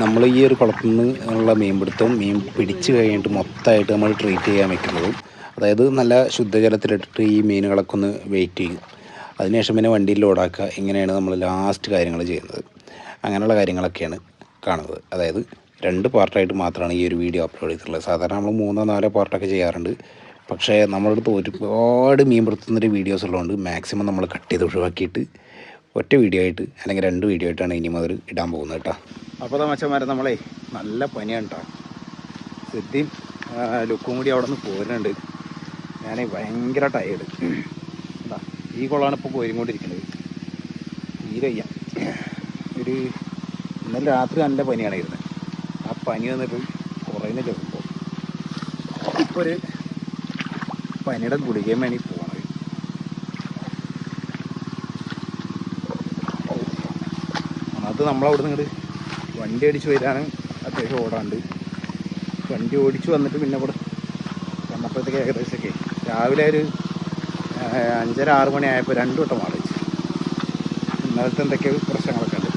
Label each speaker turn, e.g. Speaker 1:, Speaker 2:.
Speaker 1: നമ്മൾ ഈ ഒരു കുളത്തിൽ നിന്ന് ഉള്ള മീൻപിടുത്തവും മീൻ പിടിച്ച് കഴിഞ്ഞിട്ട് മൊത്തമായിട്ട് നമ്മൾ ട്രീറ്റ് ചെയ്യാൻ വെക്കുന്നതും, അതായത് നല്ല ശുദ്ധജലത്തിലിട്ടിട്ട് ഈ മീനുകളൊക്കെ ഒന്ന് വെയിറ്റ് ചെയ്യും. അതിനുശേഷം പിന്നെ വണ്ടിയിൽ ലോഡാക്കുക. ഇങ്ങനെയാണ് നമ്മൾ ലാസ്റ്റ് കാര്യങ്ങൾ ചെയ്യുന്നത്. അങ്ങനെയുള്ള കാര്യങ്ങളൊക്കെയാണ് കാണുന്നത്. അതായത് 2 പാർട്ടായിട്ട് മാത്രമാണ് ഈ ഒരു വീഡിയോ അപ്ലോഡ് ചെയ്തിട്ടുള്ളത്. സാധാരണ നമ്മൾ 3-4 പാർട്ടൊക്കെ ചെയ്യാറുണ്ട്. പക്ഷേ നമ്മുടെ അടുത്ത് ഒരുപാട് മീൻ പിടുത്തുന്നൊരു വീഡിയോസ് ഉള്ളതുകൊണ്ട് മാക്സിമം നമ്മൾ കട്ട് ചെയ്ത് ഒഴിവാക്കിയിട്ട് ഒറ്റ വീഡിയോ ആയിട്ട് അല്ലെങ്കിൽ 2 വീഡിയോ ആയിട്ടാണ് ഇനി മുതൽ ഇടാൻ പോകുന്നത് കേട്ടോ. അപ്പോൾ മച്ചന്മാരെ, നമ്മളെ നല്ല പനിയാണ് കേട്ടോ. സിദ്ധിയും ലുക്കും കൂടി അവിടെ നിന്ന് പോരുന്നുണ്ട്. ഞാൻ ഭയങ്കര ടയേർഡ്. എന്താ ഈ കുളമാണ് ഇപ്പോൾ കോരിക്കൊണ്ടിരിക്കുന്നത്. തീരെ വയ്യ. ഇന്നലെ രാത്രി നല്ല പനിയാണ് ഇരുന്നത്. ആ പനി വന്നിട്ട് കുറയുന്ന ചെറുപ്പോൾ ഇപ്പോൾ ഒരു പനിയുടെ ഗുളികയും വേണി പോകണത്. അത് നമ്മളവിടെ നിന്ന് വണ്ടി അടിച്ച് വരാൻ അത്യാവശ്യം ഓടാണ്ട്. വണ്ടി ഓടിച്ച് വന്നിട്ട് പിന്നെ ഇവിടെ വന്നപ്പോഴത്തേക്ക് ഏകദേശമൊക്കെ രാവിലെ ഒരു 5-6 മണി ആയപ്പോൾ 2 വട്ടം വാടിച്ചു. ഇന്നലത്തെ എന്തൊക്കെ പ്രശ്നങ്ങളൊക്കെ ഉണ്ട്.